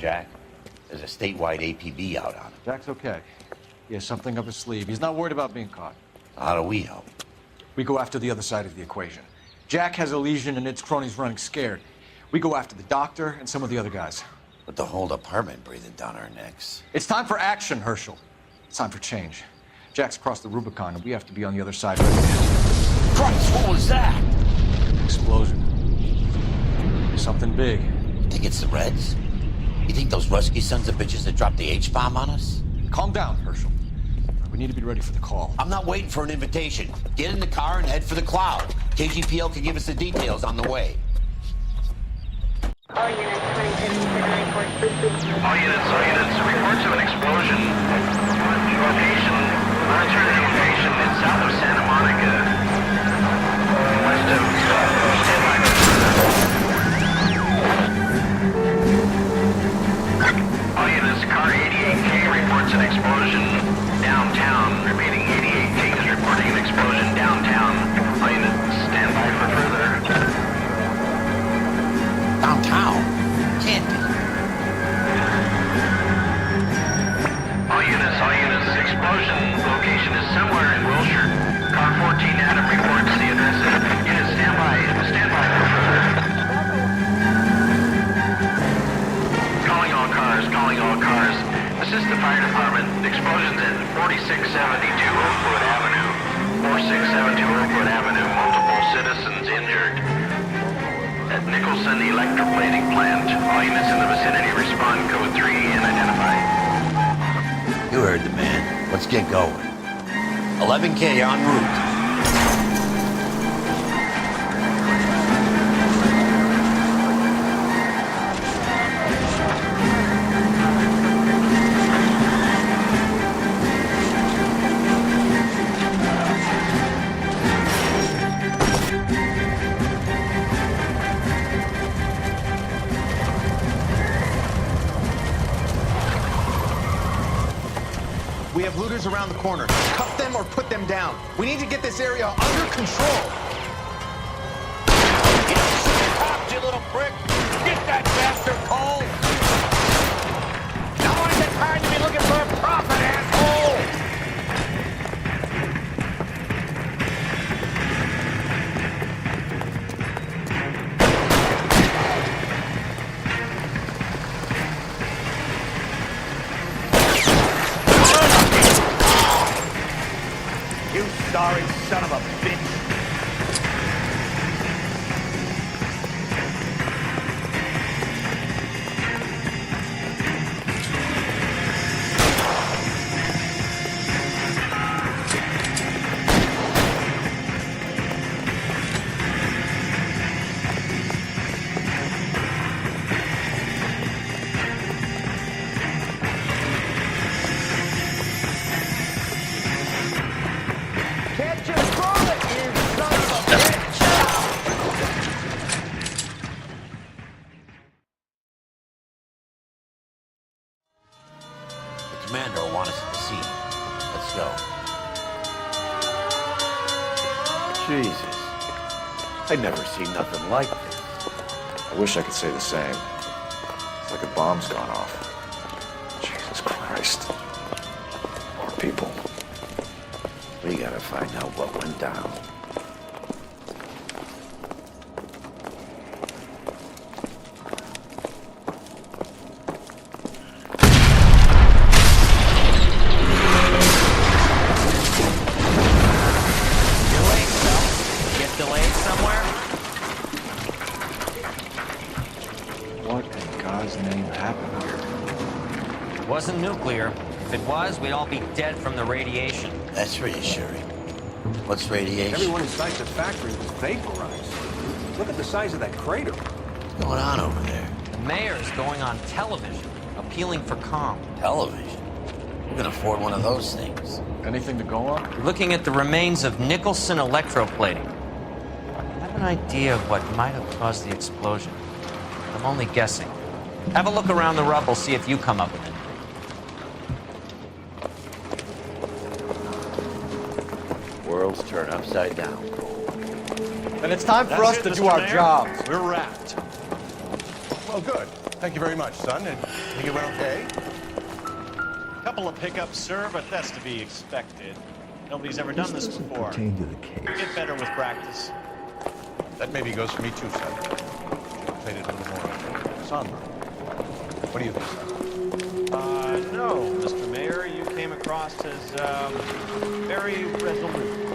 Jack. There's a statewide APB out on him. Jack's okay. He has something up his sleeve. He's not worried about being caught. How do we help? We go after the other side of the equation. Jack has a lesion and its cronies running scared. We go after the doctor and some of the other guys. With the whole department breathing down our necks. It's time for action, Herschel. It's time for change. Jack's crossed the Rubicon and we have to be on the other side right now. Christ, what was that? Explosion. Something big. Think it's the Reds? You think those Rusky sons of bitches that dropped the H-bomb on us? Calm down, Herschel. We need to be ready for the call. I'm not waiting for an invitation. Get in the car and head for the cloud. KGPL can give us the details on the way. All units, 27 reports. All units, reports of an explosion. Location, monitor the location. It's south of Santa Monica. West of, stand by. All units, car 88K reports an explosion downtown. Repeating, 88K is reporting an explosion downtown. All units, stand by for further. Downtown? Can't be. All units, explosion location is somewhere in Wilshire. Car 14 Adam reports the address. Units, stand by for further. Calling all cars. Assist the fire department. Explosions at 4672 Oakwood Avenue. 4672 Oakwood Avenue. Multiple citizens injured. At Nicholson Electroplating plant. All units in the vicinity respond code 3 and identify. You heard the man. Let's get going. 11K en route. We have looters around the corner. Cuff them or put them down. We need to get this area under control. Get the cops, you little prick! Get that bastard cold! Now is the time to be looking for a profit, asshole! You sorry son of a bitch. Can't you scroll it, you son of a bitch! The commander will want us at the scene. Let's go. Jesus. I've never seen nothing like this. I wish I could say the same. It's like a bomb's gone off. Jesus Christ. More people. We gotta find out what went down. Get delayed somewhere? What in God's name happened here? It wasn't nuclear. If it was, we'd all be dead from the radiation. That's reassuring. What's radiation? Everyone inside the factory was vaporized. Look at the size of that crater. What's going on over there? The mayor's going on television, appealing for calm. Television. Who can afford one of those things? Anything to go on? We're looking at the remains of Nicholson Electroplating. I have an idea of what might have caused the explosion. I'm only guessing. Have a look around the rubble, see if you come up with it. Worlds turn upside down. Then it's time for us to do our jobs. We're wrapped. Well, good. Thank you very much, son. And think it went okay? Couple of hiccups, sir, but that's to be expected. Nobody's ever done this before. Pertain to the case. Get better with practice. That maybe goes for me too, son. Played it a little more somber. What do you think, son? No, Mr. Mayor, you came across as, very resolute.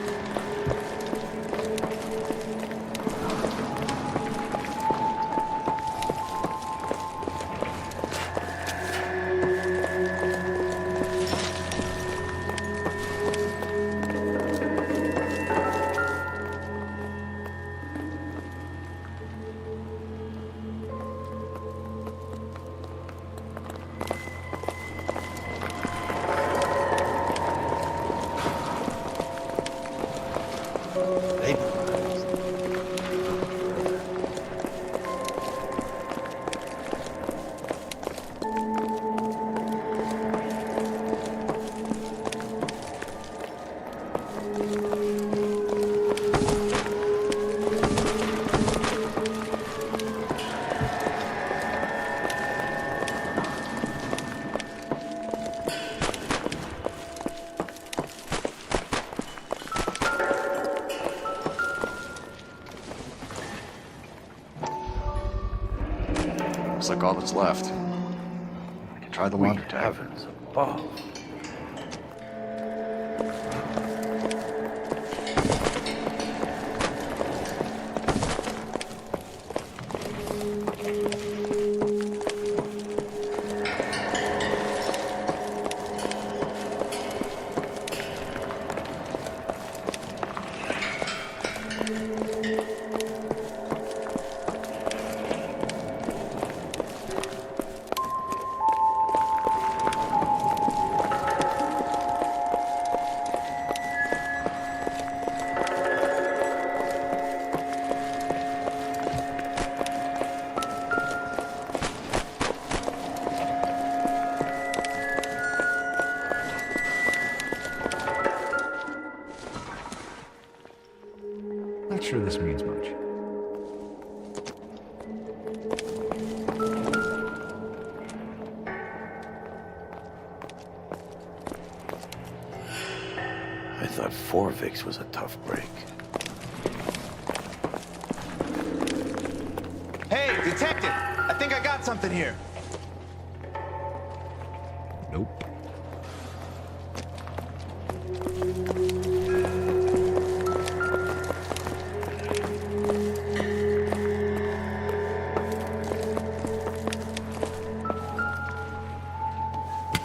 Looks like all that's left. I can try the laundry tag. Heavens above. Not sure this means much. I thought Forvix was a tough break. Hey, detective! I think I got something here. Nope.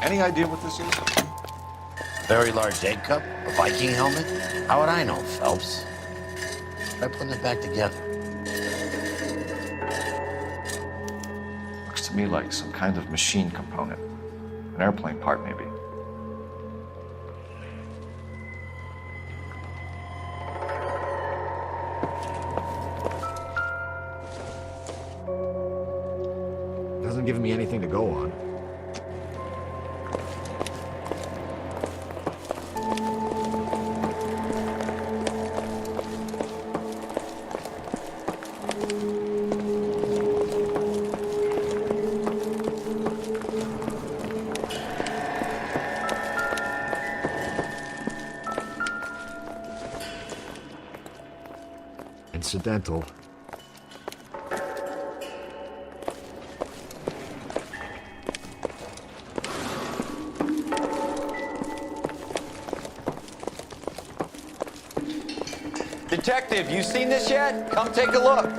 Any idea what this is? Very large egg cup? A Viking helmet? How would I know, Phelps? Try putting it back together. Looks to me like some kind of machine component. An airplane part, maybe. Doesn't give me anything to go on. Incidental. Detective, you seen this yet? Come take a look.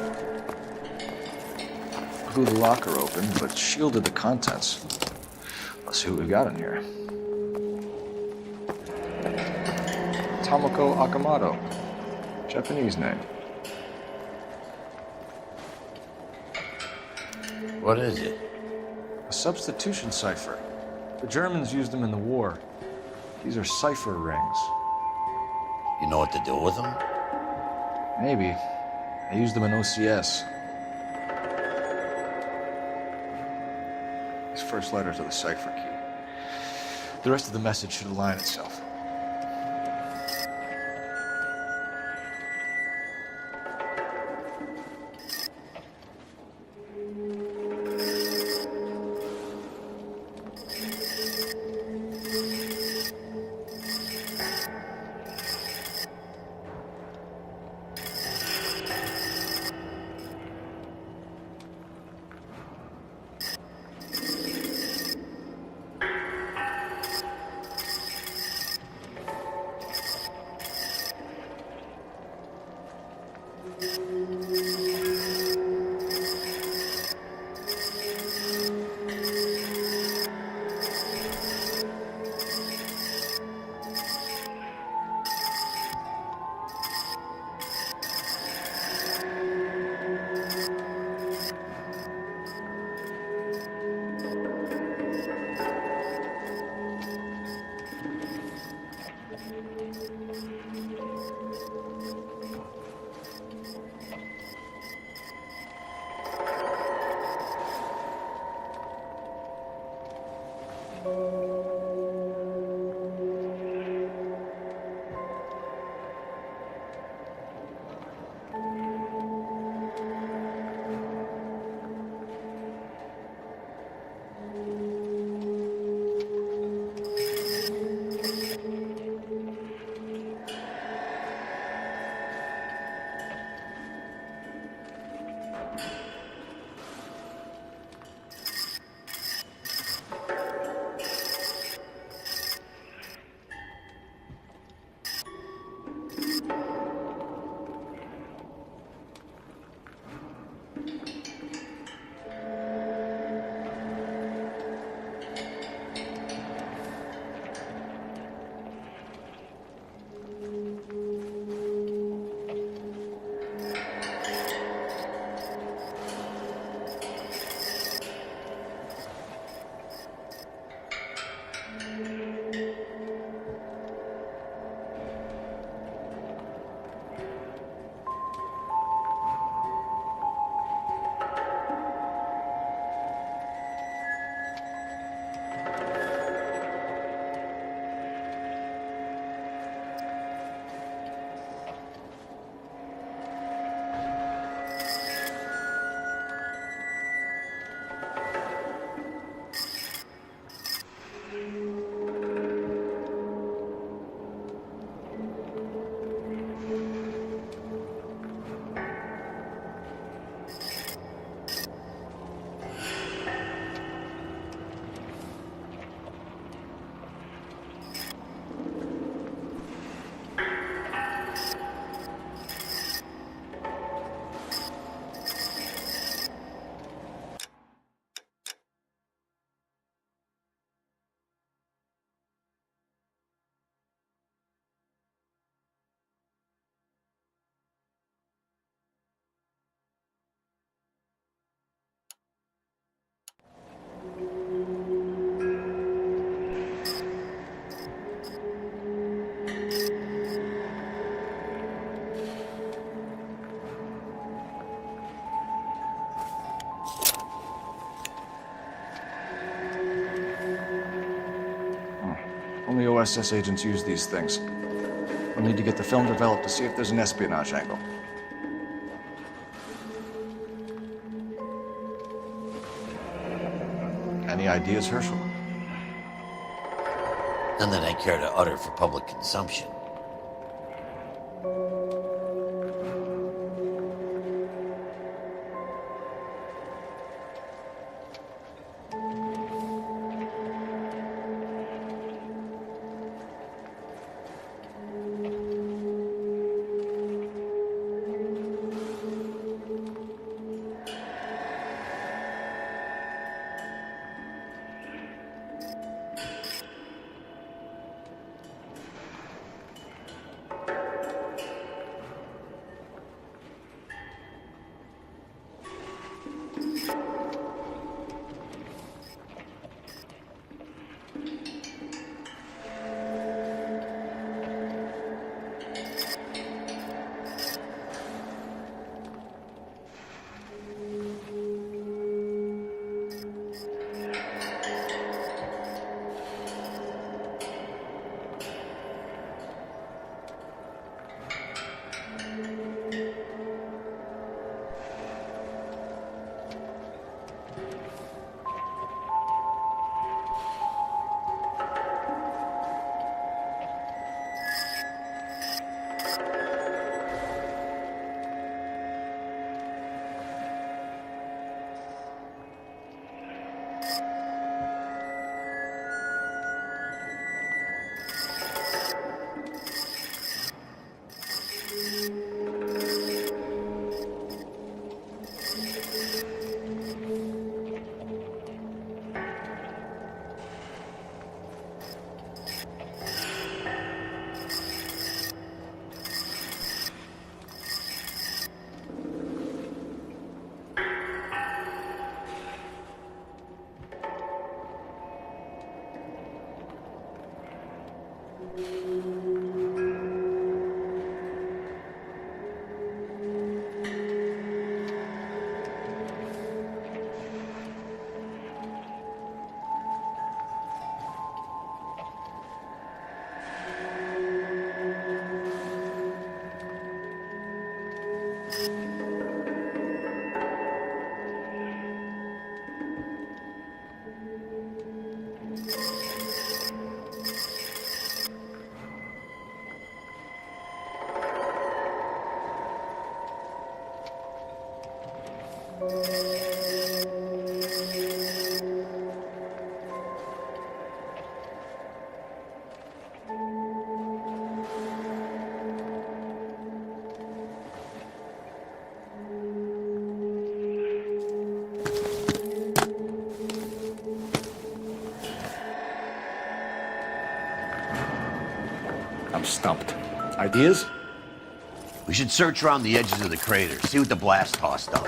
Blew the locker open, but shielded the contents. Let's see what we've got in here. Tomoko Akamoto. Japanese name. What is it? A substitution cipher. The Germans used them in the war. These are cipher rings. You know what to do with them? Maybe. I used them in OCS. These first letters are the cipher key. The rest of the message should align itself. Only OSS agents use these things. We'll need to get the film developed to see if there's an espionage angle. Any ideas, Herschel? None that I care to utter for public consumption. I'm stumped. Ideas? We should search around the edges of the crater, see what the blast tossed up.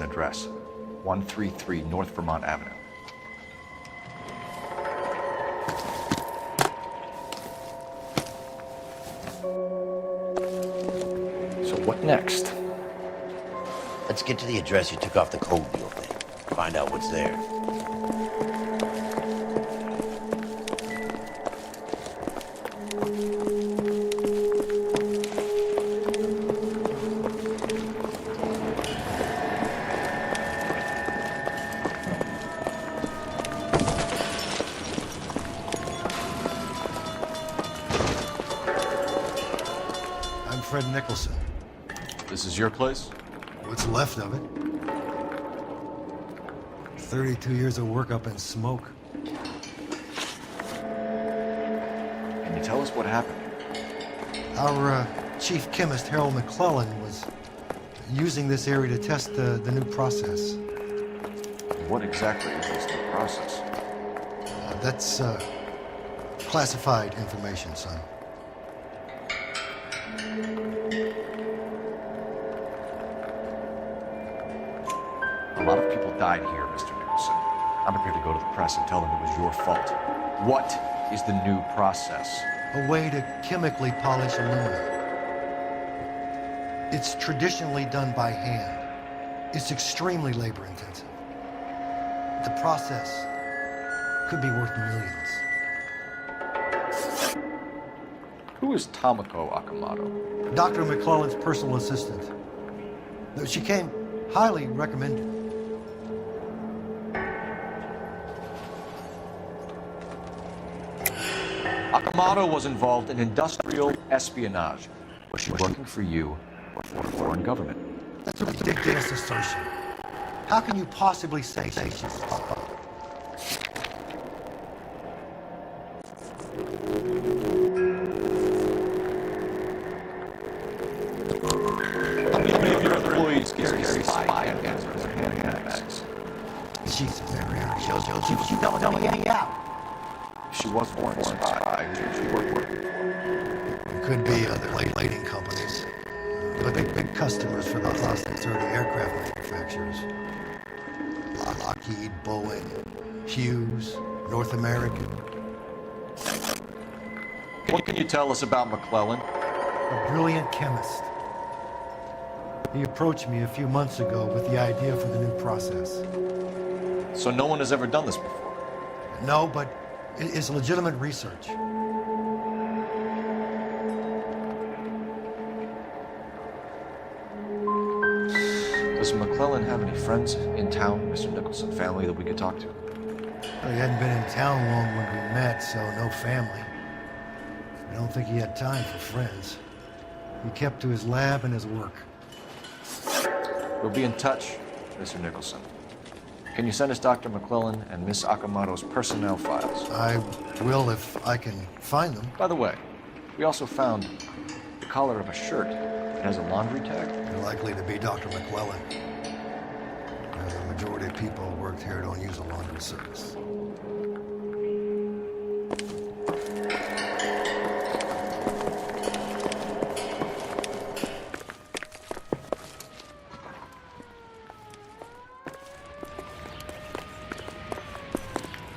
address. 133 North Vermont Avenue. So what next? Let's get to the address you took off the cold deal thing. Find out what's there. I'm Fred Nicholson. This is your place? What's left of it? 32 years of work up in smoke. Can you tell us what happened? Our chief chemist, Harold McClellan, was using this area to test the new process. What exactly is this new process? That's classified information, son. A lot of people died here, Mr. Nicholson. I'm prepared to go to the press and tell them it was your fault. What is the new process? A way to chemically polish aluminum. It's traditionally done by hand. It's extremely labor intensive. The process could be worth millions. Who is Tomoko Akamoto? Dr. McClellan's personal assistant. She came highly recommended. Akamoto was involved in industrial espionage. Was she working for you or for a foreign government? That's a ridiculous assertion. How can you possibly say she's How many of your employees carry spy cameras in their handbags? Jesus, she don't tell me any out. If she was foreign spy, who did she work for? It could be other plating companies, but big customers for the hostage or the aircraft manufacturers. Lockheed, Boeing, Hughes, North American. What can you tell us about McClellan? A brilliant chemist. He approached me a few months ago with the idea for the new process. So no one has ever done this before? No, but it's legitimate research. Does McClellan have any friends in town, Mr. Nicholson, family that we could talk to? Well, he hadn't been in town long when we met, so no family. I don't think he had time for friends. He kept to his lab and his work. We'll be in touch, Mr. Nicholson. Can you send us Dr. McClellan and Miss Akamoto's personnel files? I will if I can find them. By the way, we also found the collar of a shirt. It has a laundry tag. They're likely to be Dr. McClellan. The majority of people who worked here don't use a laundry service.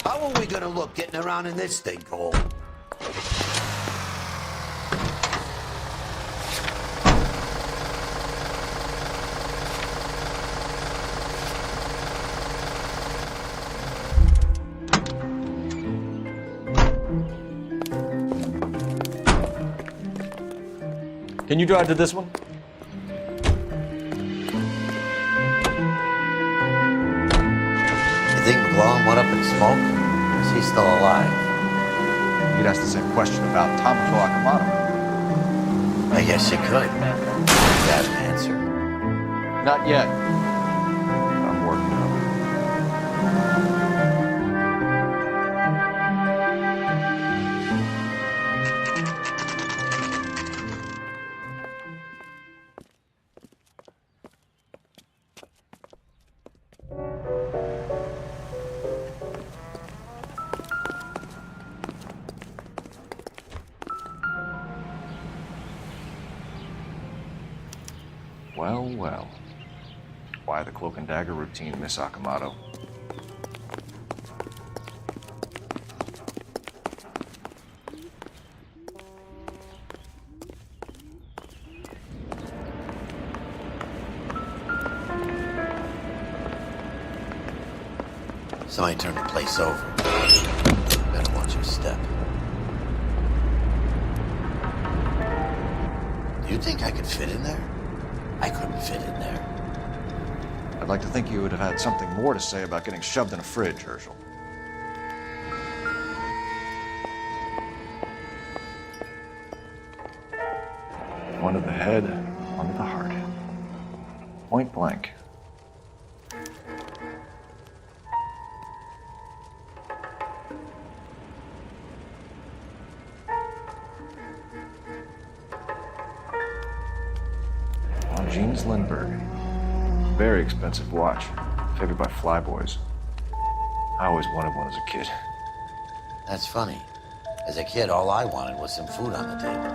How are we gonna look getting around in this thing, Cole? Can you drive to this one? You think McClellan went up in smoke? Or is he still alive? You'd ask the same question about Tomoko Akamoto. I guess you could. Is that an answer? Not yet. I'm working on it. Well, well. Why the cloak and dagger routine, Miss Akamoto? Somebody turned the place over. Better watch your step. Do you think I could fit in there? I couldn't fit in there. I'd like to think you would have had something more to say about getting shoved in a fridge, Herschel. One to the head, one to the heart. Point blank. Jeans Lindbergh. Very expensive watch. Favored by flyboys. I always wanted one as a kid. That's funny. As a kid, all I wanted was some food on the table.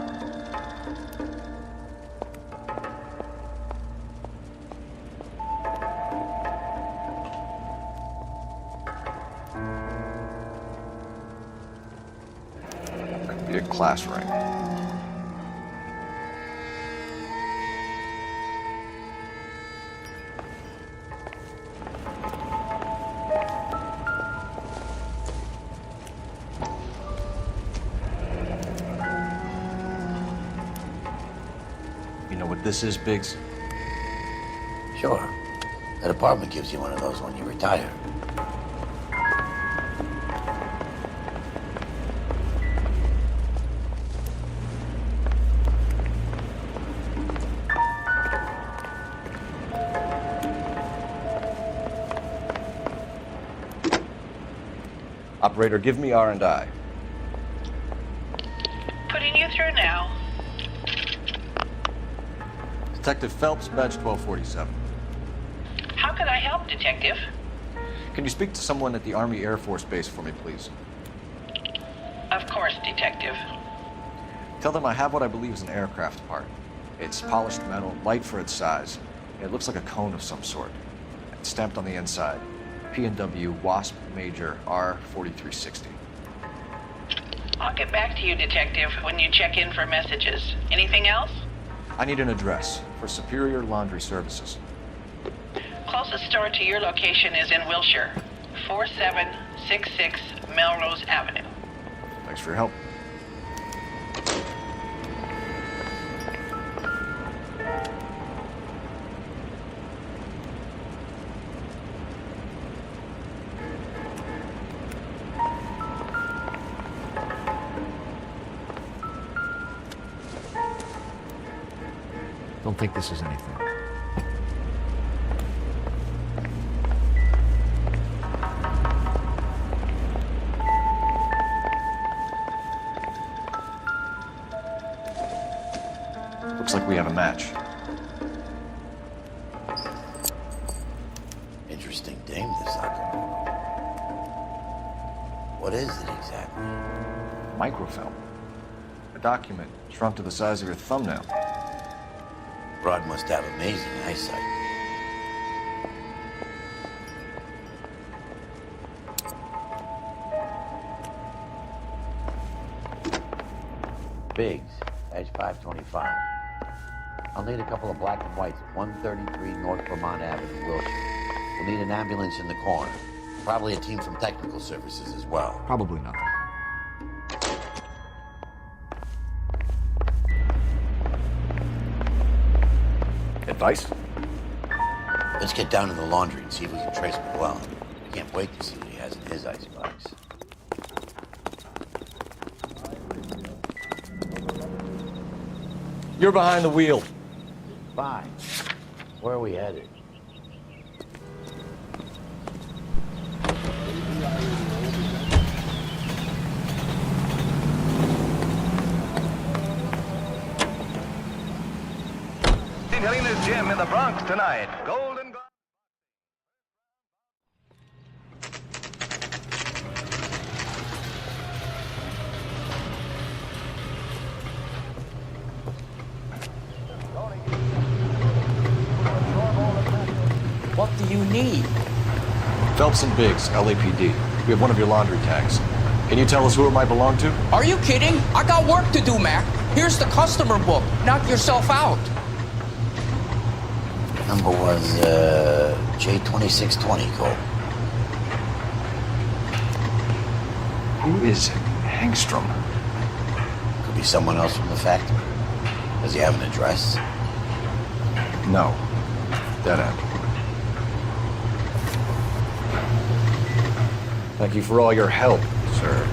Could be a class ring. You know what this is, Biggs? Sure. That apartment gives you one of those when you retire. Operator, give me R&I. Putting you through now. Detective Phelps, badge 1247. How could I help, Detective? Can you speak to someone at the Army Air Force Base for me, please? Of course, Detective. Tell them I have what I believe is an aircraft part. It's polished metal, light for its size. It looks like a cone of some sort. It's stamped on the inside. P&W Wasp Major R4360. I'll get back to you, Detective, when you check in for messages. Anything else? I need an address for Superior Laundry Services. Closest store to your location is in Wilshire, 4766 Melrose Avenue. Thanks for your help. Don't think this is anything. Looks like we have a match. Interesting dame, this Akamoto. What is it exactly? Microfilm. A document shrunk to the size of your thumbnail. Broad must have amazing eyesight. Biggs, edge 525. I'll need a couple of black and whites at 133 North Vermont Avenue, Wilshire. We'll need an ambulance in the corner. Probably a team from technical services as well. Probably nothing. Advice? Let's get down to the laundry and see if we can trace McClellan. I can't wait to see what he has in his icebox. You're behind the wheel. Fine. Where are we headed? Helena's Gym in the Bronx tonight. Golden Glove. need? Phelps and Biggs, LAPD. We have one of your laundry tags. Can you tell us who it might belong to? Are you kidding? I got work to do, Mac. Here's the customer book. Knock yourself out. Number was J2620, Cole. Who is Hangstrom? Could be someone else from the factory. Does he have an address? No. Dead end. Thank you for all your help, sir.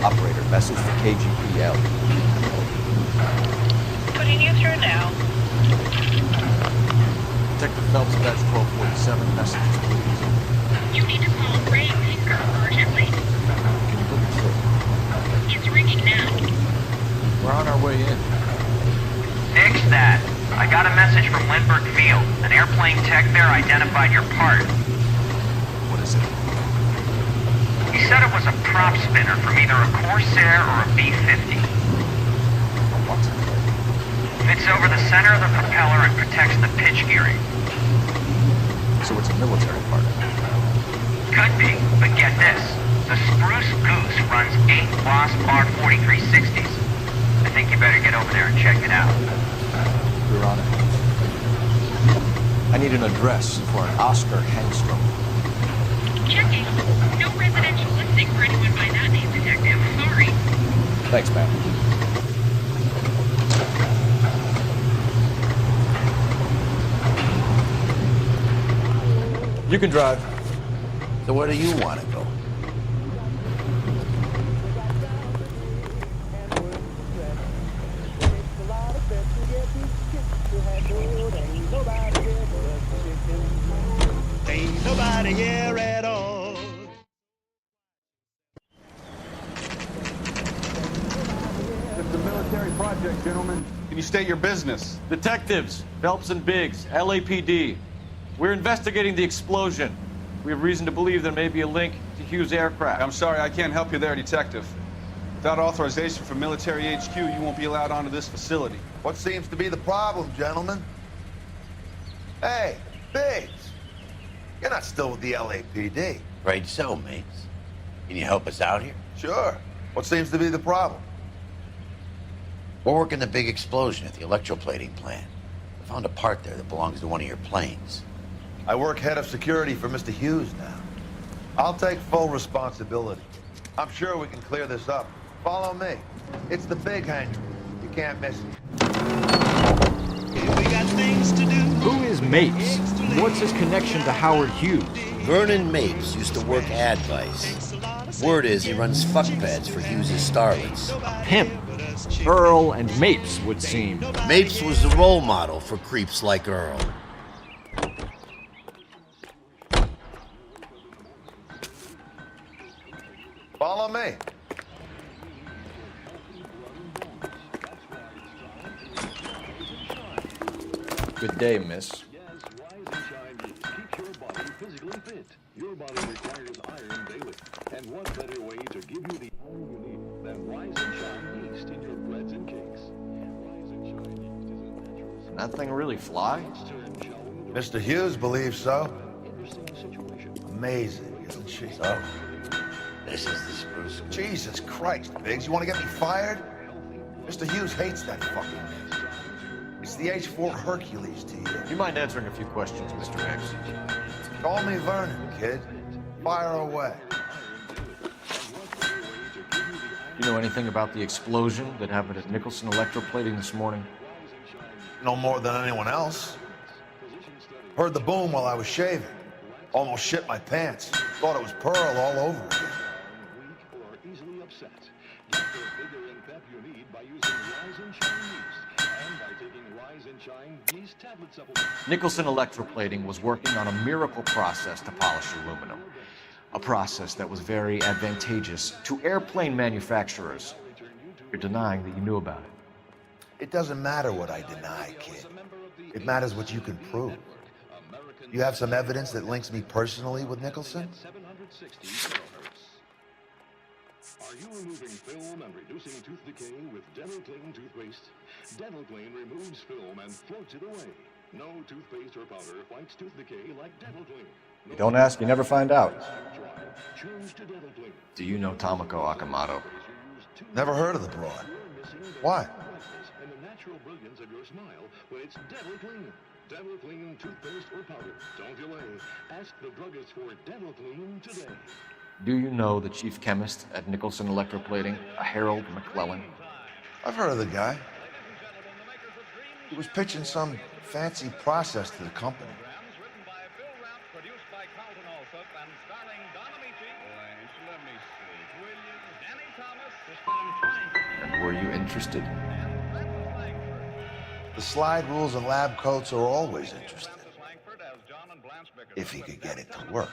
Operator, message for KGPL. Putting you through now. Detective Phelps, badge 1247, messages, please. You need to call Ray Finger urgently. Can you put me through? It's ringing now. We're on our way in. Fix that. I got a message from Lindbergh Field. An airplane tech there identified your part. What is it? He said it was a prop spinner from either a Corsair or a B-50. What? Fits over the center of the propeller and protects the pitch gearing. So it's a military part. Could be, but get this. The Spruce Goose runs 8 Wasp R4360s. I think you better get over there and check it out. We're on it. I need an address for an Oscar Hangstrom. Checking. No residential listing for anyone by that name, Detective. Sorry. Thanks, man. You can drive. So where do you want to go? Ain't nobody here at all. It's a military project, gentlemen. Can you state your business? Detectives, Phelps and Biggs, LAPD. We're investigating the explosion. We have reason to believe there may be a link to Hughes' aircraft. I'm sorry, I can't help you there, Detective. Without authorization from Military HQ, you won't be allowed onto this facility. What seems to be the problem, gentlemen? Hey, Biggs. You're not still with the LAPD. Afraid so, mates. Can you help us out here? Sure. What seems to be the problem? We're working the big explosion at the electroplating plant. I found a part there that belongs to one of your planes. I work head of security for Mr. Hughes now. I'll take full responsibility. I'm sure we can clear this up. Follow me. It's the big hangar. You can't miss it. We got things to do. Who is Mapes? What's his connection to Howard Hughes? Vernon Mapes used to work Advice. Word is he runs fuck pads for Hughes' starlets. Pimp. Earl and Mapes would seem. Mapes was the role model for creeps like Earl. Follow me. Good day, miss. Your body requires iron daily. And what better way to give you the iron you need than Rise and Shine yeast in your breads and cakes? Rise and Shine yeast is a natural... Can that thing really fly? Mr. Hughes believes so. Amazing, isn't she? So, this is the Spruce. Jesus Christ, Biggs. You want to get me fired? Mr. Hughes hates that fucking thing. It's the H-4 Hercules to you. Do you mind answering a few questions, Mr. Mapes? Call me Vernon, kid. Fire away. You know anything about the explosion that happened at Nicholson Electroplating this morning? No more than anyone else. Heard the boom while I was shaving. Almost shit my pants. Thought it was Pearl all over again. Nicholson Electroplating was working on a miracle process to polish aluminum. A process that was very advantageous to airplane manufacturers. You're denying that you knew about it. It doesn't matter what I deny, kid. It matters what you can prove. You have some evidence that links me personally with Nicholson? Are you removing film and reducing tooth decay with Dental Clean toothpaste? Dental Clean removes film and floats it away. No toothpaste or powder fights tooth decay like Dental Clean. You don't ask, you never find out. Change to Dental Clean. Do you know Tamako Akamoto? Never heard of the broad. Why? And the natural brilliance of your smile when it's Dental Clean. Dental Clean toothpaste or powder. Don't delay. Ask the druggist for Dental Clean today. Do you know the chief chemist at Nicholson Electroplating, a Harold McClellan? I've heard of the guy. He was pitching some fancy process to the company. And were you interested? The slide rules and lab coats are always interesting. If he could get it to work.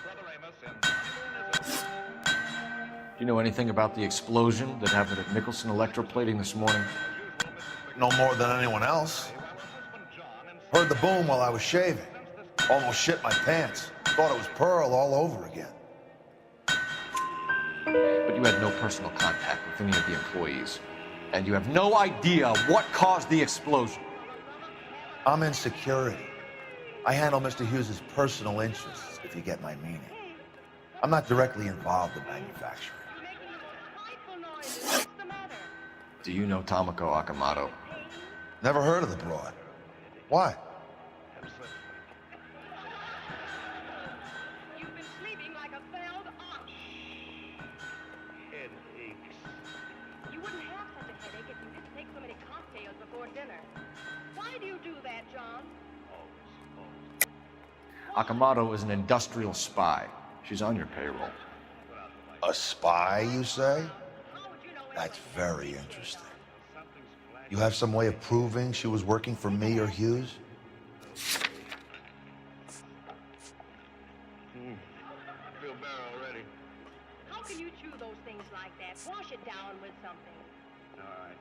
Do you know anything about the explosion that happened at Nicholson Electroplating this morning? No more than anyone else. Heard the boom while I was shaving. Almost shit my pants. Thought it was Pearl all over again. But you had no personal contact with any of the employees. And you have no idea what caused the explosion. I'm in security. I handle Mr. Hughes' personal interests, if you get my meaning. I'm not directly involved in manufacturing. Do you know Tamako Akamoto? Never heard of the broad. Why? You've been sleeping like a failed ox. Headaches. You wouldn't have such a headache if you didn't take so many cocktails before dinner. Why do you do that, John? Akamoto is an industrial spy. She's on your payroll. A spy, you say? That's very interesting. You have some way of proving she was working for me or Hughes? Feel better already. How can you chew those things like that? Wash it down with something. All right.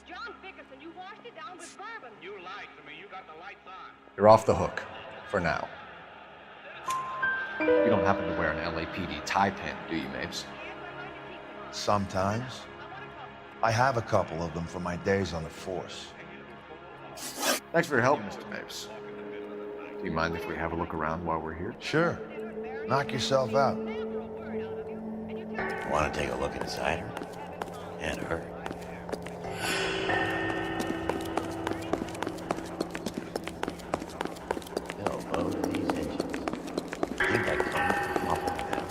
John Bickerson, you washed it down with bourbon. You lied to me. You got the lights on. You're off the hook. For now. You don't happen to wear an LAPD tie pin, do you, Mapes? Sometimes. I have a couple of them from my days on the force. Thanks for your help, Mr. Mapes. Do you mind if we have a look around while we're here? Sure. Knock yourself out. Want to take a look inside her? And her? They'll load these engines. I think I come up with them.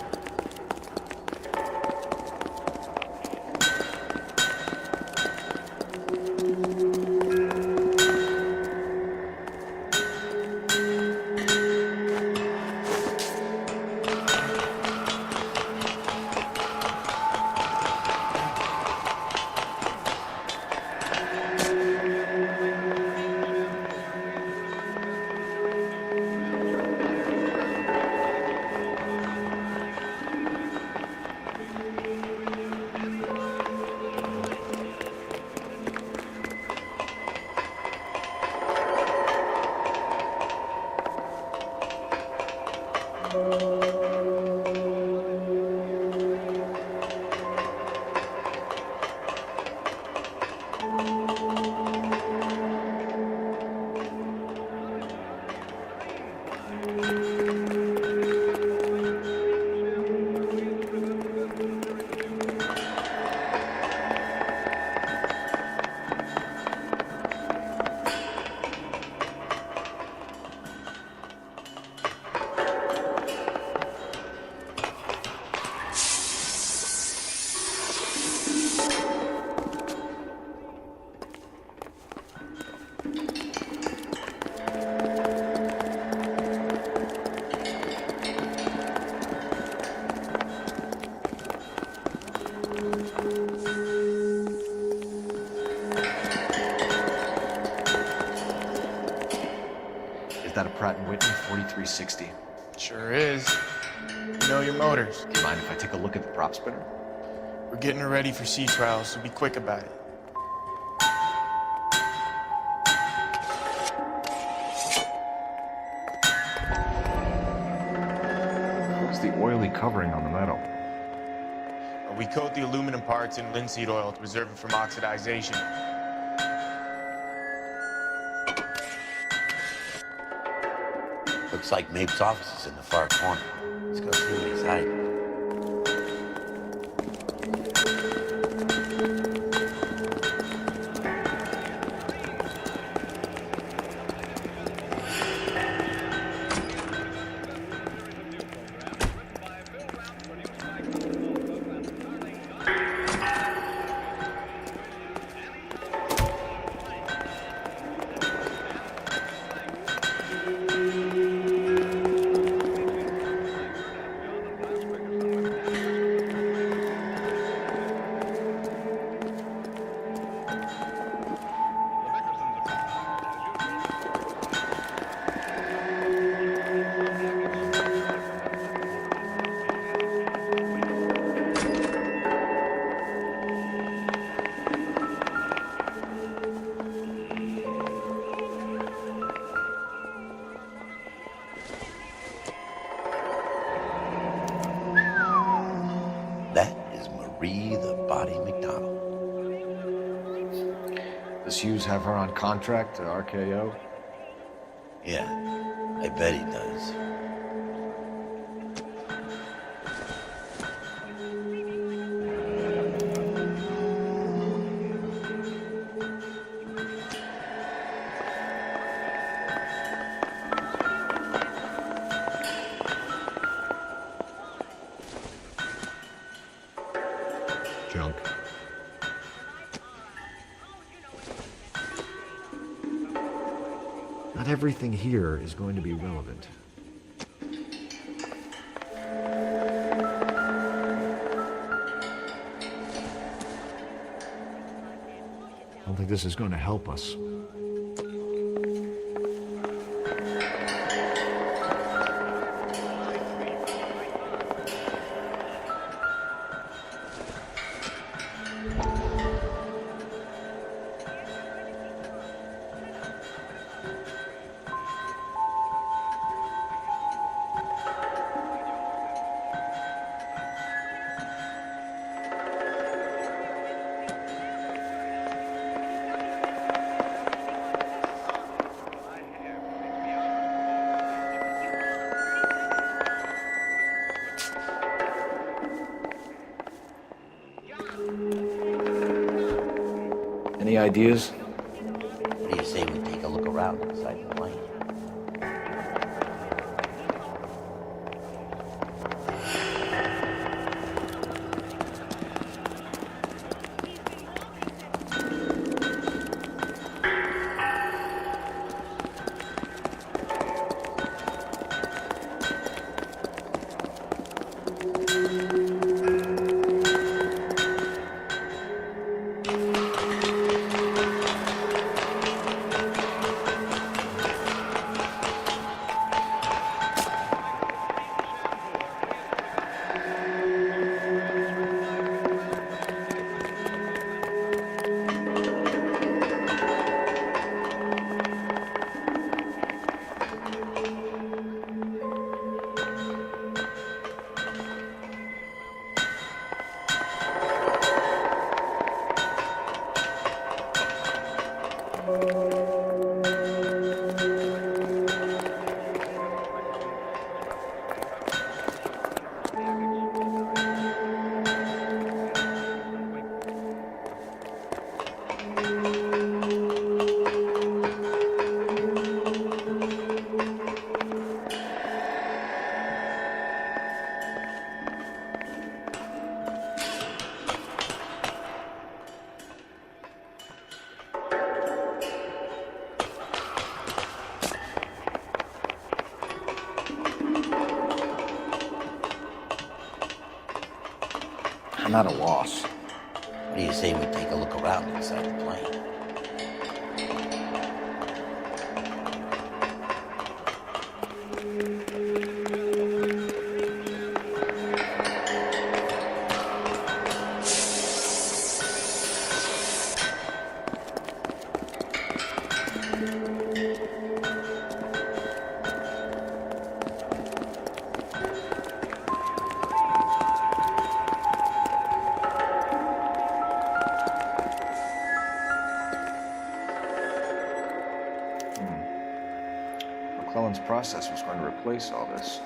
That a Pratt & Whitney 4360? Sure is. You know your motors. Do you mind if I take a look at the prop spinner? We're getting her ready for sea trials, so be quick about it. What's the oily covering on the metal? We coat the aluminum parts in linseed oil to preserve it from oxidization. Looks like Mape's office is in the far corner. Let's go see what he's hiding. Does Hughes have her on contract to RKO? Yeah, I bet he does. Junk. Not everything here is going to be relevant. I don't think this is going to help us. Any ideas? What do you say we take a look around inside the plane? I'm at a loss. What do you say we take a look around inside the plane? Nicholson's process was going to replace all this.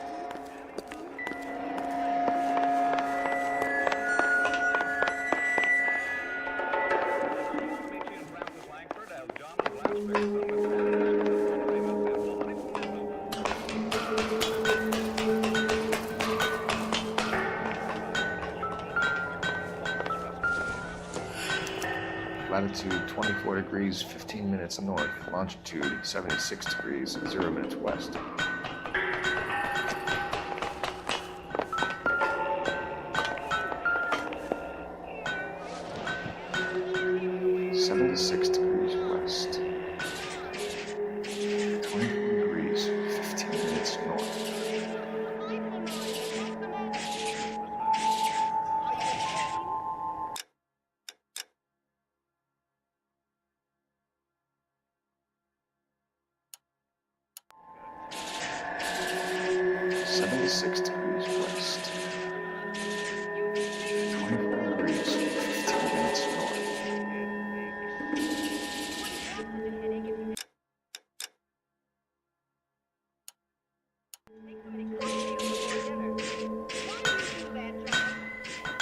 Latitude 24 degrees, 15 minutes north. Longitude 76 degrees, 0 minutes west. (76 degrees west). 24 degrees, 15 minutes north. (76 degrees west). 24 degrees, 15 minutes north.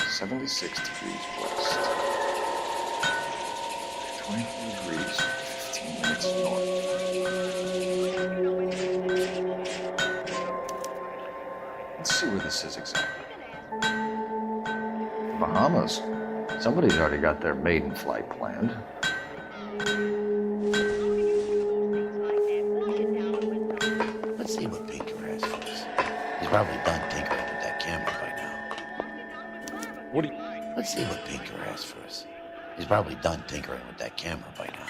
(76 degrees west). 24 degrees, 15 minutes north. Let's see where this is exactly. Bahamas. Somebody's already got their maiden flight planned. Let's see what Pinker has for us. He's probably done tinkering with that camera by now. What do you... Let's see what Pinker has for us. He's probably done tinkering with that camera by now.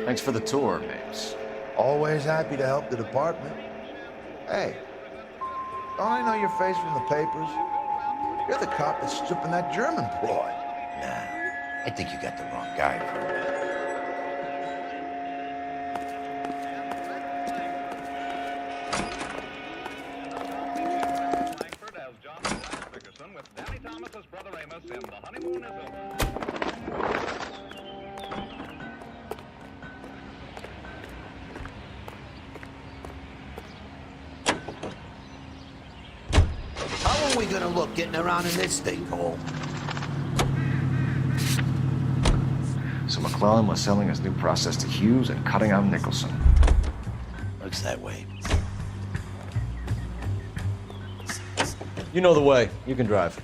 Thanks for the tour, Mapes. Always happy to help the department. Hey, don't I know your face from the papers? You're the cop that's stripping that German broad. Nah, I think you got the wrong guy for it. How are we gonna look getting around in this thing, Cole? So McClellan was selling his new process to Hughes and cutting out Nicholson. Looks that way. You know the way. You can drive.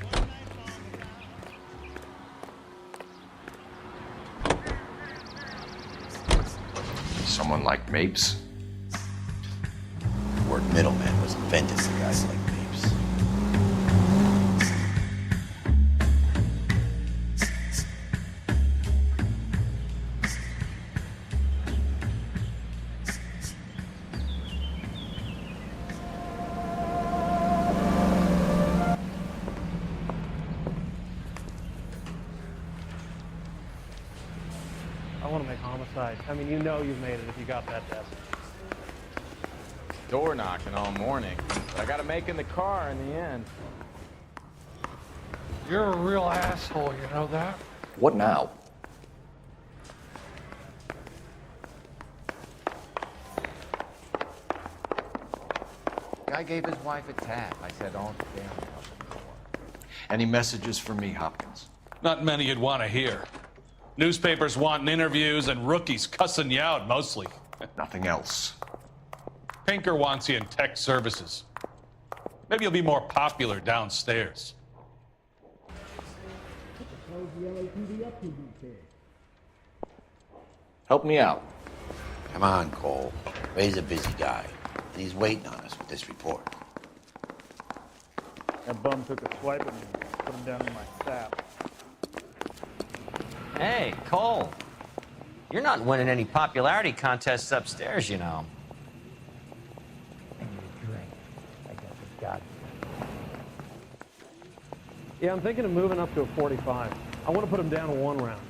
Someone like Mapes? The word middleman was invented for guys like Mapes. I want to make homicide. I mean, you know you've made it if you got that desk. Door knocking all morning. But I gotta make in the car in the end. You're a real asshole, you know that? What now? Guy gave his wife a tap. I said, don't damn it. Any messages for me, Hopkins? Not many you'd want to hear. Newspapers wanting interviews and rookies cussing you out mostly. Nothing else. Pinker wants you in tech services. Maybe you'll be more popular downstairs. Help me out. Come on, Cole. Ray's a busy guy, and he's waiting on us with this report. That bum took a swipe at me and put him down in my sap. Hey, Cole. You're not winning any popularity contests upstairs, you know. Yeah, I'm thinking of moving up to a 45. I want to put him down to 1 round.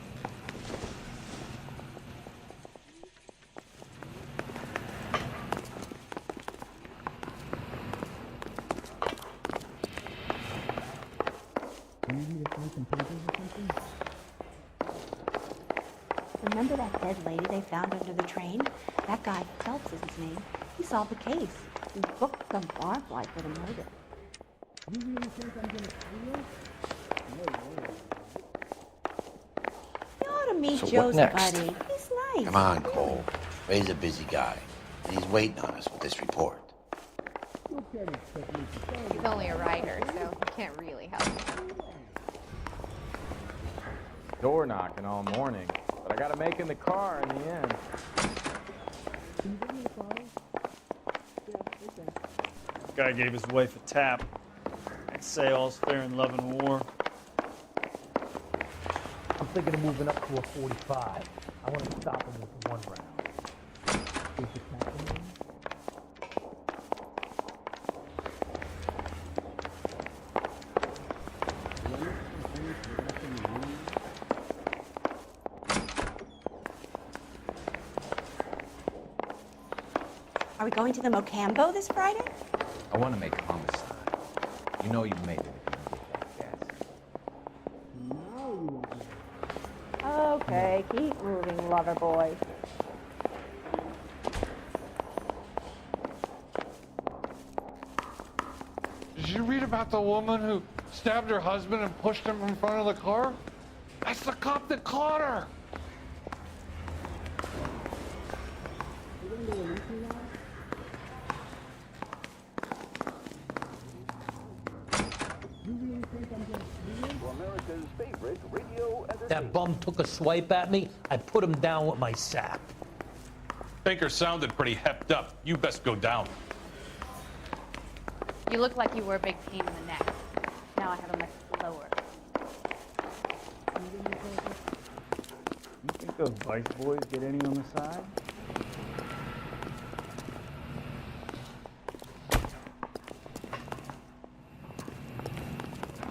Remember that dead lady they found under the train? That guy, Phelps is his name. He solved the case. He booked some barfly for the murder. You really think I'm gonna steal? You ought to meet So what Joe's next? buddy. He's nice. Come on, Cole. Ray's a busy guy, and he's waiting on us with this report. He's only a writer, so he can't really help. Door knocking all morning, but I gotta make in the car in the end. Guy gave his wife a tap. I'd say all's fair in love and war. I'm thinking of moving up to a 45. I want to stop him with 1 round. Is the captain in? Are we going to the Mocambo this Friday? I want to make homicide. You know you've made it if you get that gas. Okay, keep moving, lover boy. Did you read about the woman who stabbed her husband and pushed him in front of the car? That's the cop that caught her. That bum took a swipe at me. I put him down with my sap. Pinker sounded pretty hepped up. You best go down. You look like you were a big pain in the neck. Now I have a much lower. You think those vice boys get any on the side?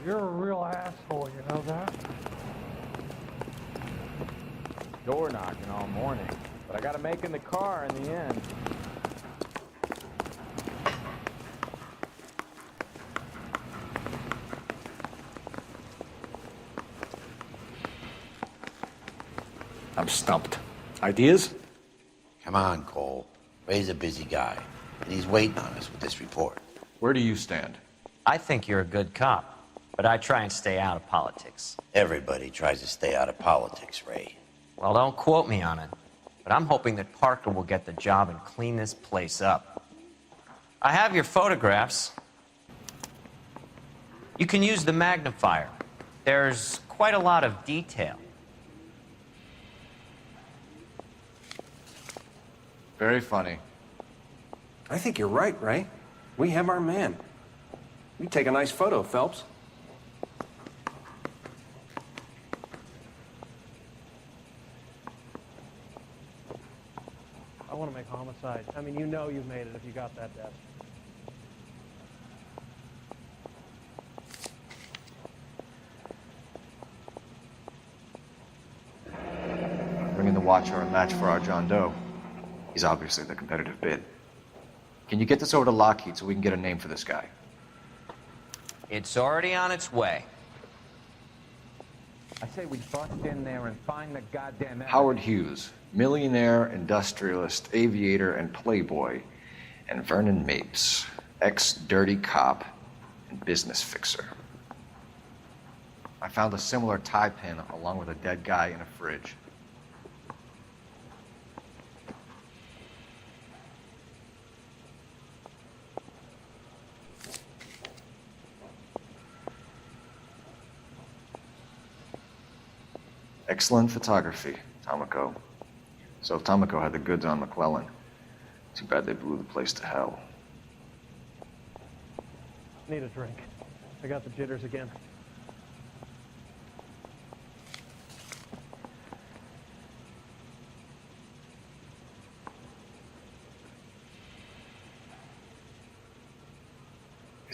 You're a real asshole, you know that? Door knocking all morning, but I gotta make in the car in the end. I'm stumped. Ideas? Come on, Cole. Ray's a busy guy, and he's waiting on us with this report. Where do you stand? I think you're a good cop, but I try and stay out of politics. Everybody tries to stay out of politics, Ray. Well, don't quote me on it, but I'm hoping that Parker will get the job and clean this place up. I have your photographs. You can use the magnifier. There's quite a lot of detail. Very funny. I think you're right, Ray. We have our man. You take a nice photo, Phelps. I want to make homicide. I mean, you know you've made it if you got that desk. Bringing the Watcher a match for our John Doe. He's obviously the competitive bid. Can you get this over to Lockheed so we can get a name for this guy? It's already on its way. I say we bust in there and find the goddamn evidence. Howard Hughes, millionaire, industrialist, aviator, and playboy. And Vernon Mapes, ex-dirty cop and business fixer. I found a similar tie pin along with a dead guy in a fridge. Excellent photography, Tomoko. So Tomoko had the goods on McClellan. Too bad they blew the place to hell. Need a drink. I got the jitters again.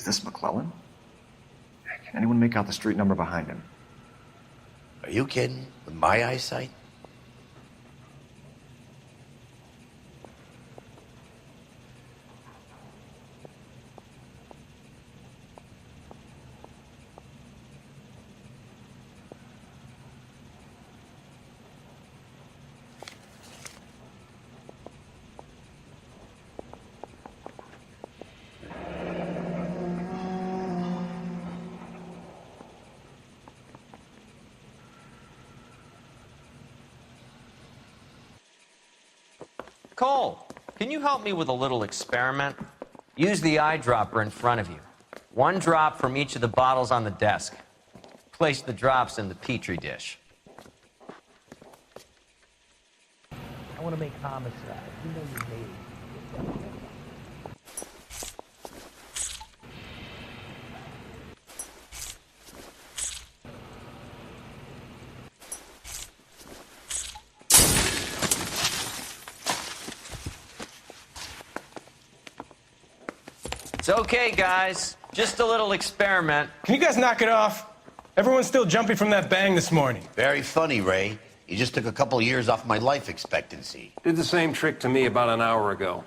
this McClellan? Can anyone make out the street number behind him? Are you kidding? With my eyesight? Cole, can you help me with a little experiment? Use the eyedropper in front of you. 1 drop from each of the bottles on the desk. Place the drops in the Petri dish. I want to make homicide. You know you made it. It's okay, guys. Just a little experiment. Can you guys knock it off? Everyone's still jumping from that bang this morning. Very funny, Ray. You just took a couple years off my life expectancy. Did the same trick to me about an hour ago.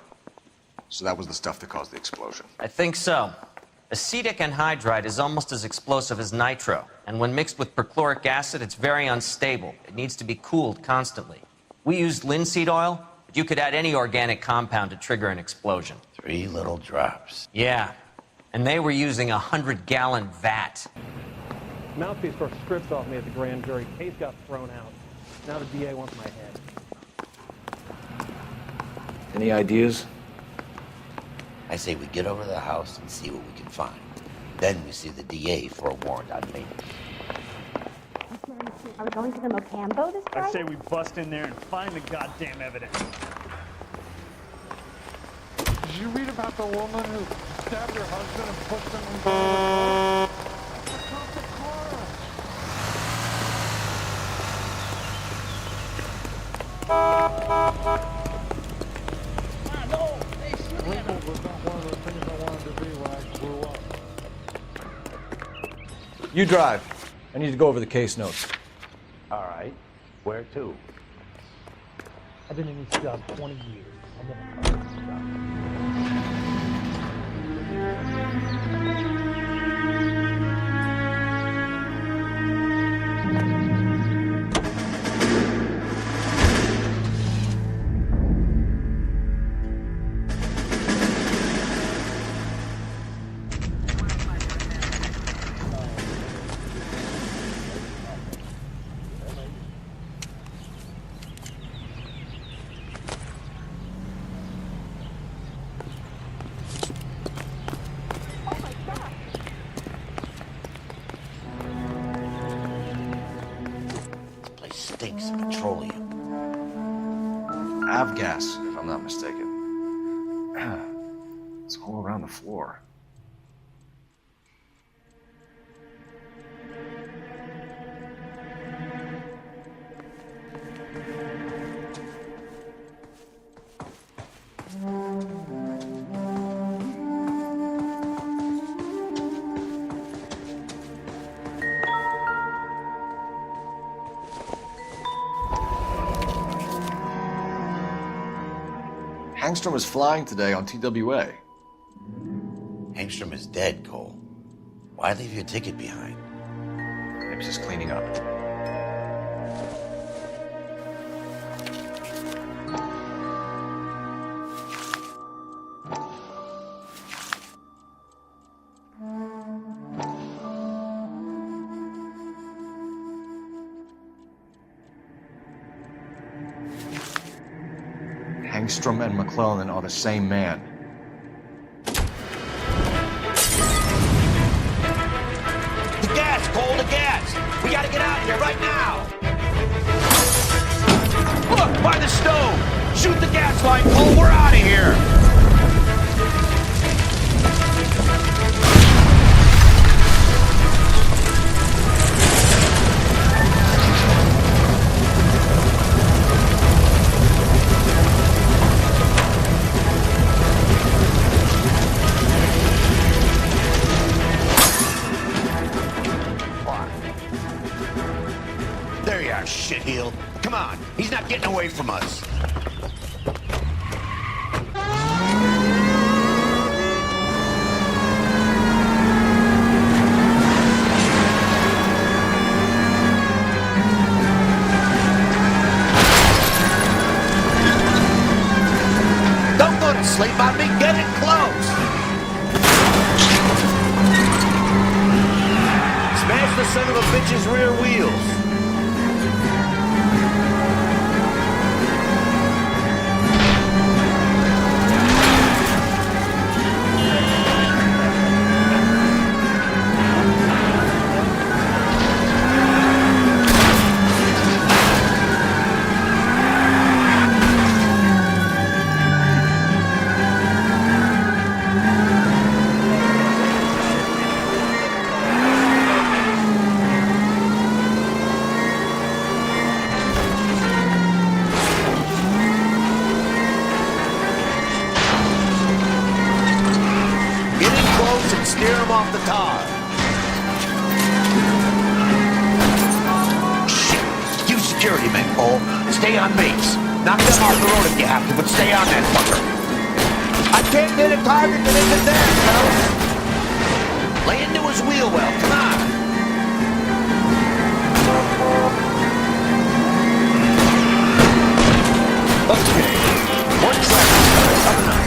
So that was the stuff that caused the explosion. I think so. Acetic anhydride is almost as explosive as nitro, and when mixed with perchloric acid, it's very unstable. It needs to be cooled constantly. We used linseed oil, but you could add any organic compound to trigger an explosion. 3 little drops. Yeah, and they were using a 100-gallon vat. Mouthpiece first stripped off me at the grand jury. Case got thrown out. Now the DA wants my head. Any ideas? I say we get over to the house and see what we can find. Then we see the DA for a warrant on me. Are we going to the Mocambo this Friday? I say we bust in there and find the goddamn evidence. Did you read about the woman who stabbed her husband and pushed him in front of the car? Stop the car! Lincoln was not one of the things I wanted to be when I grew up. You drive. I need to go over the case notes. All right. Where to? I've been in this job 20 years. I'm gonna find this stuff. Stinks of petroleum. Avgas, if I'm not mistaken. It's all around the floor. Hangstrom is flying today on TWA. Hangstrom is dead, Cole. Why leave your ticket behind? Nips is cleaning up. Hangstrom and McClellan are the same man. The gas, Cole, the gas! We gotta get out of here right now! Look, by the stove! Shoot the gas line, Cole, we're out of here! shitheel. Come on, he's not getting away from us. Don't go to sleep on me. Get it close. Smash the son of a bitch's rear wheels. Steer him off the tar. Shit! You security men, Cole. Stay on base. Knock them off the road if you have to, but stay on that fucker. I can't hit a target that isn't there, fellas. Lay into his wheel well. Come on. Okay. One second. Coming up.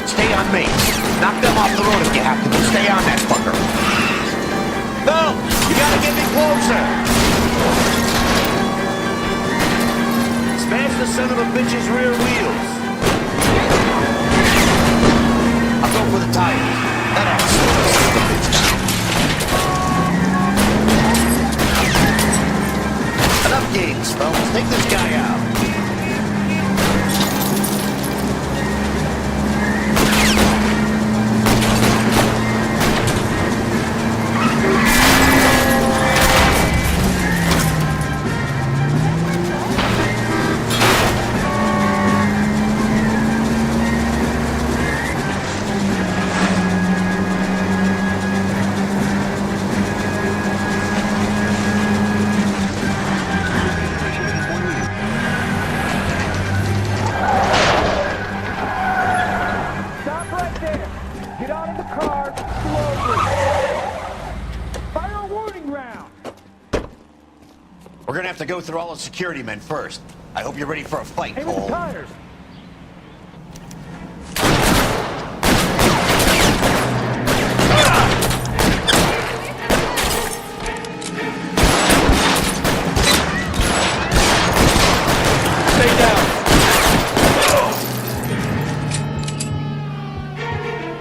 Stay on base. Knock them off the road if you have to, but stay on that fucker. No! You gotta get me closer! Smash the son of a bitch's rear wheels. I'll go for the tires. That ought to slow the son of a bitch down. Enough games, fellas. Take this guy out. We're gonna have to go through all the security men first. I hope you're ready for a fight, Cole. Tires. Stay down.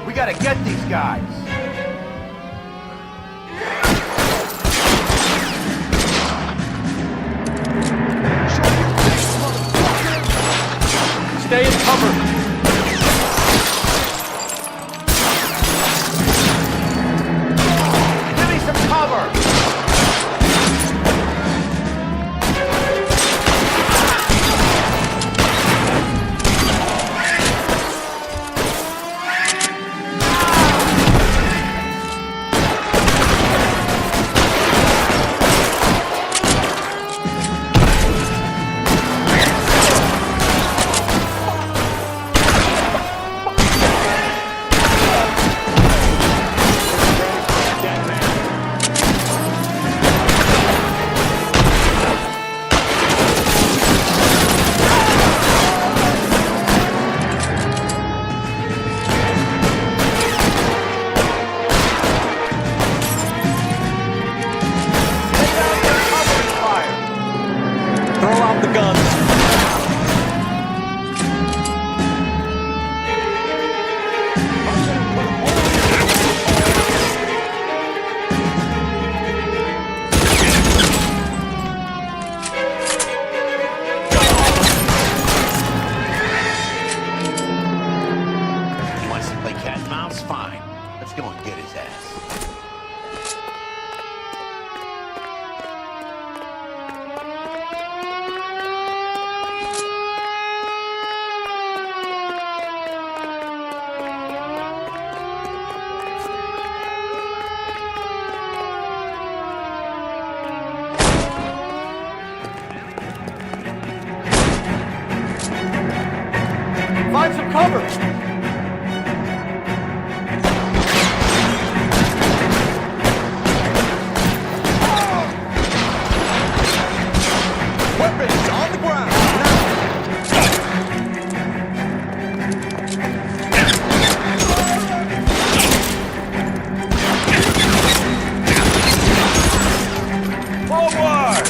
We gotta get these guys. Stay in cover. Find some cover! Weapons on the ground! Forward!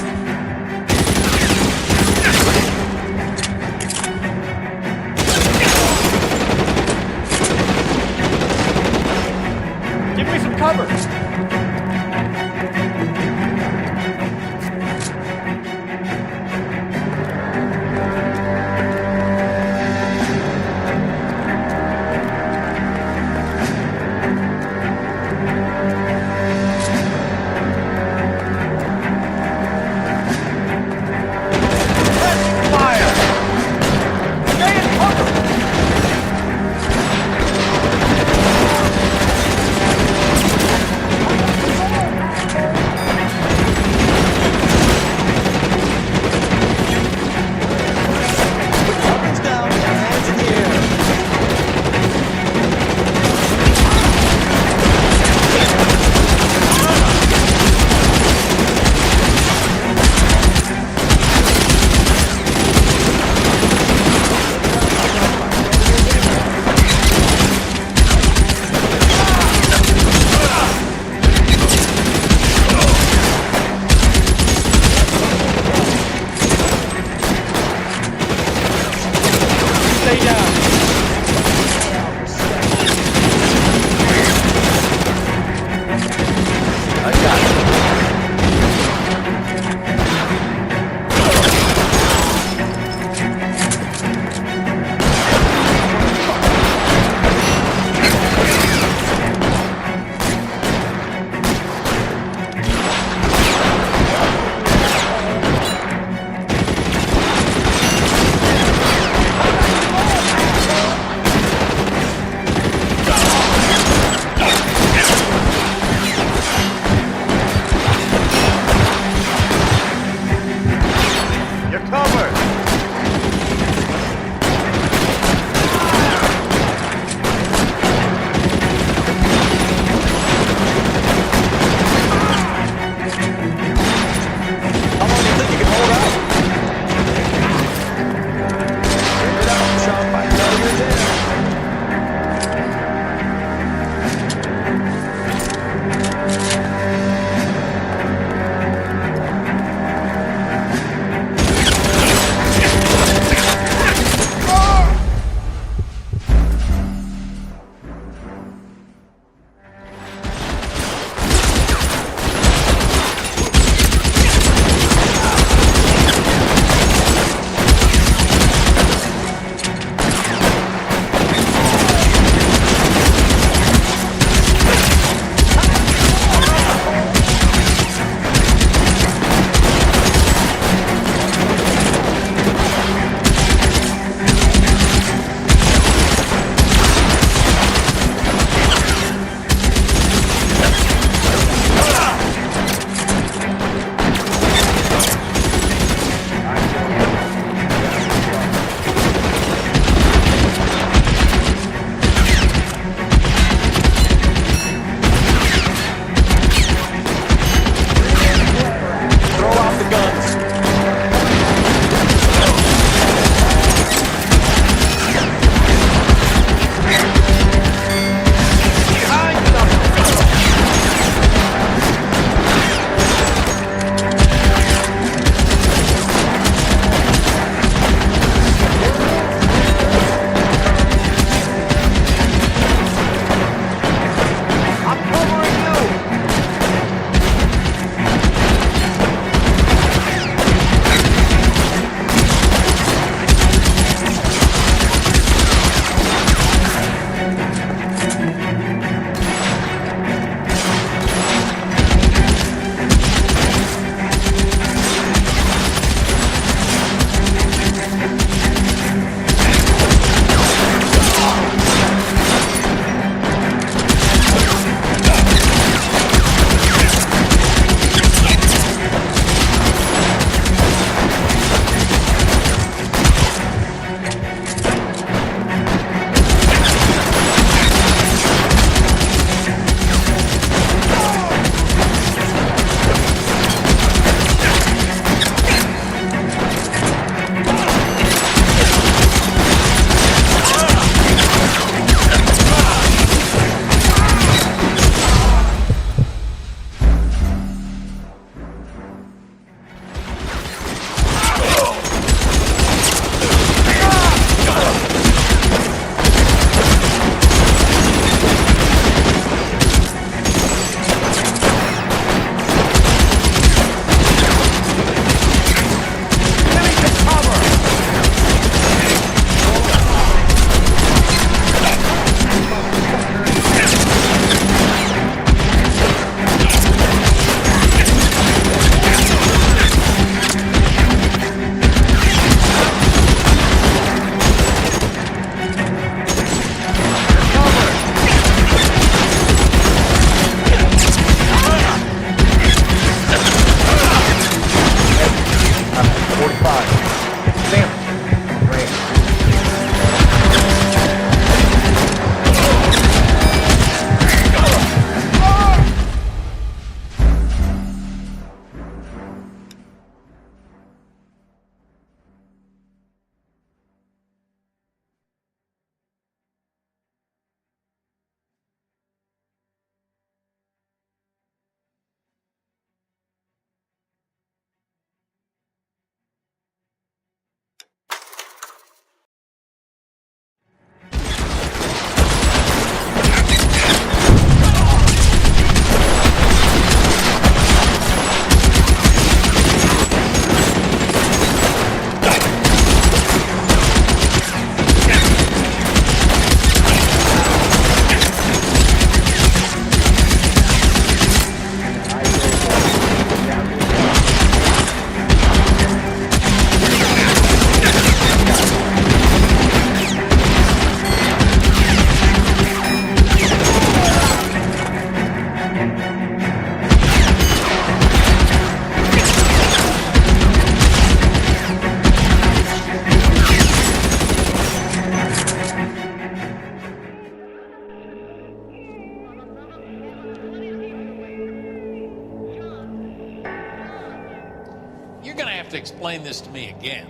have to explain this to me again.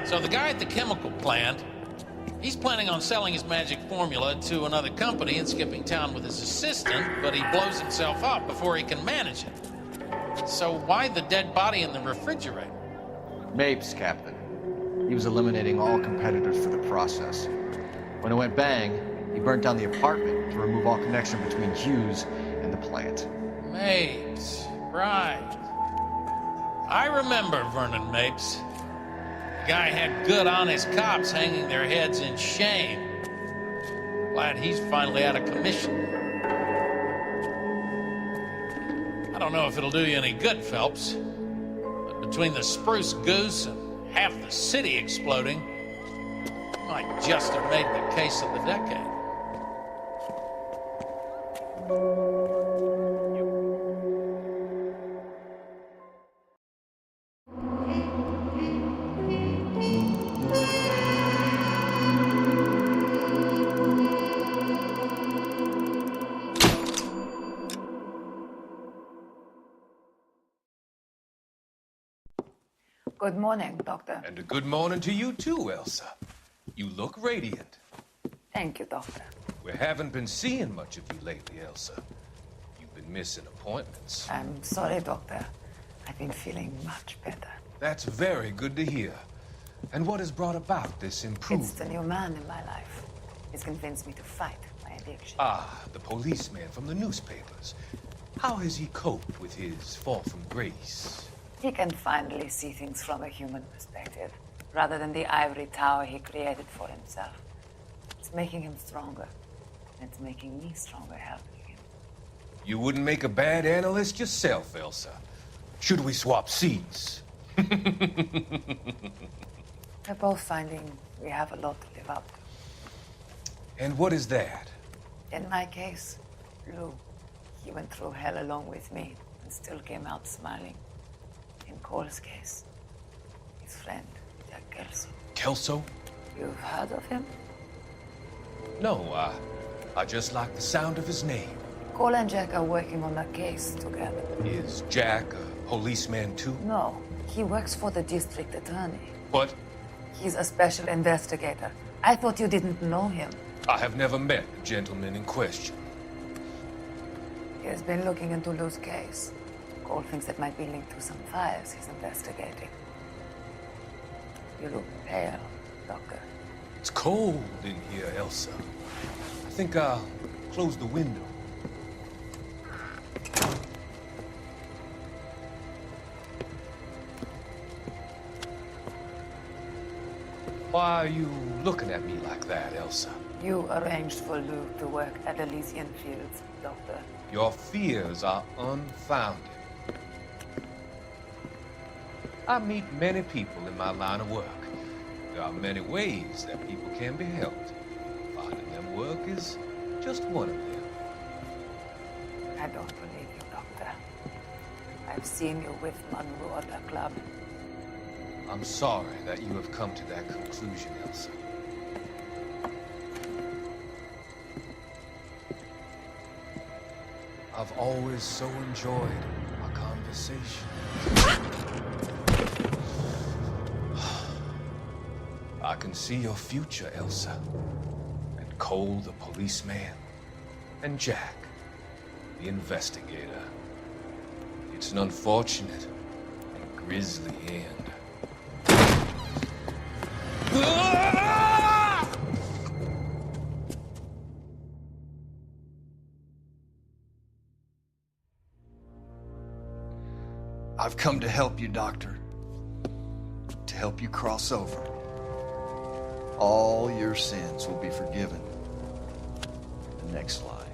So the guy at the chemical plant, he's planning on selling his magic formula to another company and skipping town with his assistant, but he blows himself up before he can manage it. So why the dead body in the refrigerator? Mapes, Captain. He was eliminating all competitors for the process. When it went bang, he burnt down the apartment to remove all connection between Hughes and the plant. Mapes, right. I remember Vernon Mapes. The guy had good, honest cops hanging their heads in shame. Glad he's finally out of commission. I don't know if it'll do you any good, Phelps, but between the spruce goose and half the city exploding, you might just have made the case of the decade. Good morning, Doctor. And a good morning to you too, Elsa. You look radiant. Thank you, Doctor. We haven't been seeing much of you lately, Elsa. You've been missing appointments. I'm sorry, Doctor. I've been feeling much better. That's very good to hear. And what has brought about this improvement? It's the new man in my life. He's convinced me to fight my addiction. Ah, the policeman from the newspapers. How has he coped with his fall from grace? He can finally see things from a human perspective, rather than the ivory tower he created for himself. It's making him stronger, and it's making me stronger helping him. You wouldn't make a bad analyst yourself, Elsa. Should we swap seats? We're both finding we have a lot to live up to. And what is that? In my case, Lou, he went through hell along with me and still came out smiling. In Cole's case, his friend, Jack Kelso. Kelso? You've heard of him? No, I just like the sound of his name. Cole and Jack are working on a case together. Is Jack a policeman too? No, he works for the district attorney. What? He's a special investigator. I thought you didn't know him. I have never met the gentleman in question. He has been looking into Lou's case. Cole thinks it might be linked to some fires he's investigating. You look pale, Doctor. It's cold in here, Elsa. I think I'll close the window. Why are you looking at me like that, Elsa? You arranged for Lou to work at Elysian Fields, Doctor. Your fears are unfounded. I meet many people in my line of work. There are many ways that people can be helped. Finding them work is just one of them. I don't believe you, Doctor. I've seen you with Monroe at the club. I'm sorry that you have come to that conclusion, Elsa. I've always so enjoyed our conversation. I can see your future, Elsa. And Cole, the policeman. And Jack, the investigator. It's an unfortunate and grisly end. I've come to help you, Doctor. To help you cross over. All your sins will be forgiven in the next life.